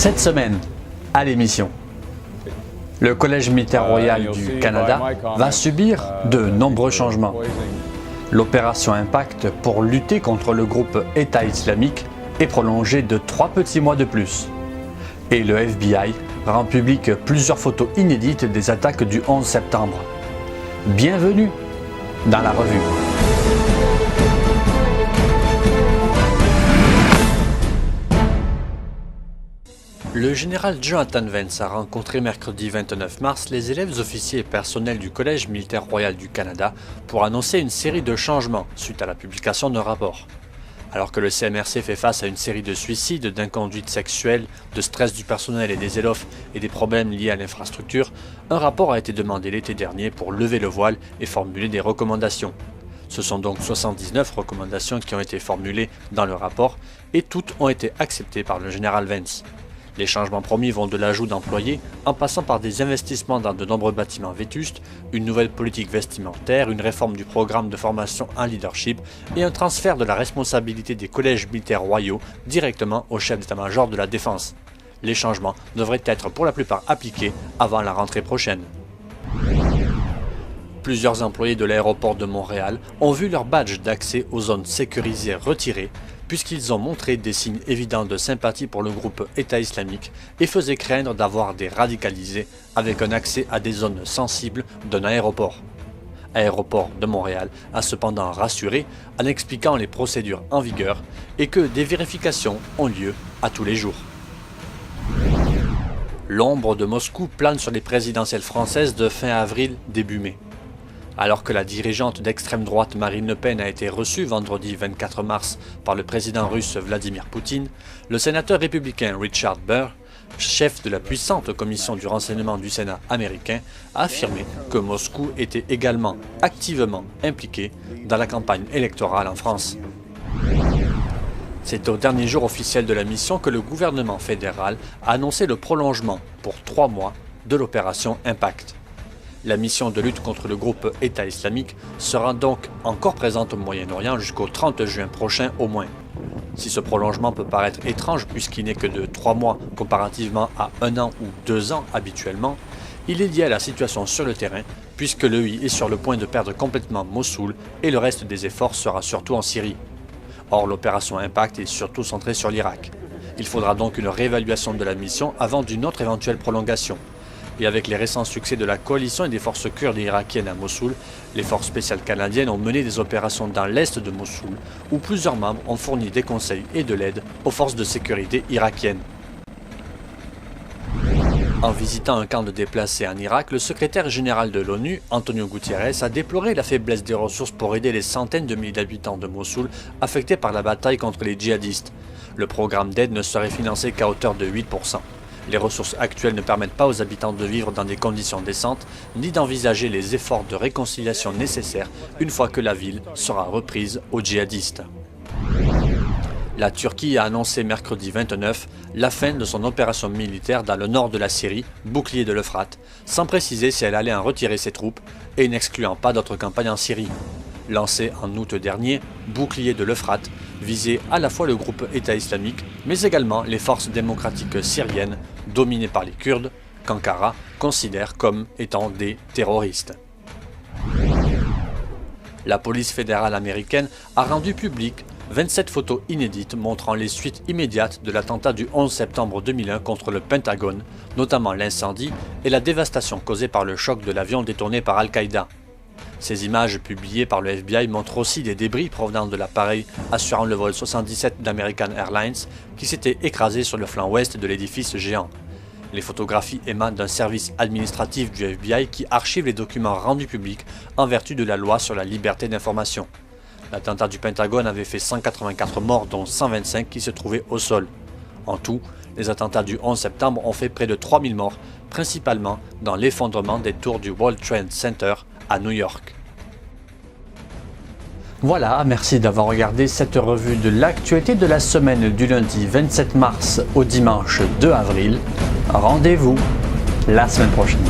Cette semaine, à l'émission, le Collège militaire royal du Canada va subir de nombreux changements. L'opération Impact pour lutter contre le groupe État islamique est prolongée de 3 petits mois de plus. Et le FBI rend public plusieurs photos inédites des attaques du 11 septembre. Bienvenue dans la revue. Le général Jonathan Vance a rencontré mercredi 29 mars les élèves officiers et personnels du Collège militaire royal du Canada pour annoncer une série de changements suite à la publication d'un rapport. Alors que le CMRC fait face à une série de suicides, d'inconduites sexuelles, de stress du personnel et des élèves et des problèmes liés à l'infrastructure, un rapport a été demandé l'été dernier pour lever le voile et formuler des recommandations. Ce sont donc 79 recommandations qui ont été formulées dans le rapport et toutes ont été acceptées par le général Vance. Les changements promis vont de l'ajout d'employés en passant par des investissements dans de nombreux bâtiments vétustes, une nouvelle politique vestimentaire, une réforme du programme de formation en leadership et un transfert de la responsabilité des collèges militaires royaux directement au chef d'état-major de la défense. Les changements devraient être pour la plupart appliqués avant la rentrée prochaine. Plusieurs employés de l'aéroport de Montréal ont vu leur badge d'accès aux zones sécurisées retiré puisqu'ils ont montré des signes évidents de sympathie pour le groupe État islamique et faisaient craindre d'avoir des radicalisés avec un accès à des zones sensibles d'un aéroport. Aéroport de Montréal a cependant rassuré en expliquant les procédures en vigueur et que des vérifications ont lieu à tous les jours. L'ombre de Moscou plane sur les présidentielles françaises de fin avril, début mai. Alors que la dirigeante d'extrême droite Marine Le Pen a été reçue vendredi 24 mars par le président russe Vladimir Poutine, le sénateur républicain Richard Burr, chef de la puissante commission du renseignement du Sénat américain, a affirmé que Moscou était également activement impliqué dans la campagne électorale en France. C'est au dernier jour officiel de la mission que le gouvernement fédéral a annoncé le prolongement pour 3 mois de l'opération Impact. La mission de lutte contre le groupe État islamique sera donc encore présente au Moyen-Orient jusqu'au 30 juin prochain au moins. Si ce prolongement peut paraître étrange puisqu'il n'est que de 3 mois comparativement à 1 an ou 2 ans habituellement, il est lié à la situation sur le terrain puisque l'EI est sur le point de perdre complètement Mossoul et le reste des efforts sera surtout en Syrie. Or, l'opération Impact est surtout centrée sur l'Irak. Il faudra donc une réévaluation de la mission avant d'une autre éventuelle prolongation. Et avec les récents succès de la coalition et des forces kurdes et irakiennes à Mossoul, les forces spéciales canadiennes ont mené des opérations dans l'est de Mossoul, où plusieurs membres ont fourni des conseils et de l'aide aux forces de sécurité irakiennes. En visitant un camp de déplacés en Irak, le secrétaire général de l'ONU, Antonio Guterres, a déploré la faiblesse des ressources pour aider les centaines de milliers d'habitants de Mossoul affectés par la bataille contre les djihadistes. Le programme d'aide ne serait financé qu'à hauteur de 8%. Les ressources actuelles ne permettent pas aux habitants de vivre dans des conditions décentes, ni d'envisager les efforts de réconciliation nécessaires une fois que la ville sera reprise aux djihadistes. La Turquie a annoncé mercredi 29 la fin de son opération militaire dans le nord de la Syrie, bouclier de l'Euphrate, sans préciser si elle allait en retirer ses troupes et n'excluant pas d'autres campagnes en Syrie. Lancé en août dernier, bouclier de l'Euphrate visait à la fois le groupe État islamique, mais également les forces démocratiques syriennes dominées par les Kurdes, qu'Ankara considère comme étant des terroristes. La police fédérale américaine a rendu public 27 photos inédites montrant les suites immédiates de l'attentat du 11 septembre 2001 contre le Pentagone, notamment l'incendie et la dévastation causée par le choc de l'avion détourné par Al-Qaïda. Ces images publiées par le FBI montrent aussi des débris provenant de l'appareil assurant le vol 77 d'American Airlines qui s'était écrasé sur le flanc ouest de l'édifice géant. Les photographies émanent d'un service administratif du FBI qui archive les documents rendus publics en vertu de la loi sur la liberté d'information. L'attentat du Pentagone avait fait 184 morts dont 125 qui se trouvaient au sol. En tout, les attentats du 11 septembre ont fait près de 3000 morts, principalement dans l'effondrement des tours du World Trade Center à New York. Voilà, merci d'avoir regardé cette revue de l'actualité de la semaine du lundi 27 mars au dimanche 2 avril. Rendez-vous la semaine prochaine.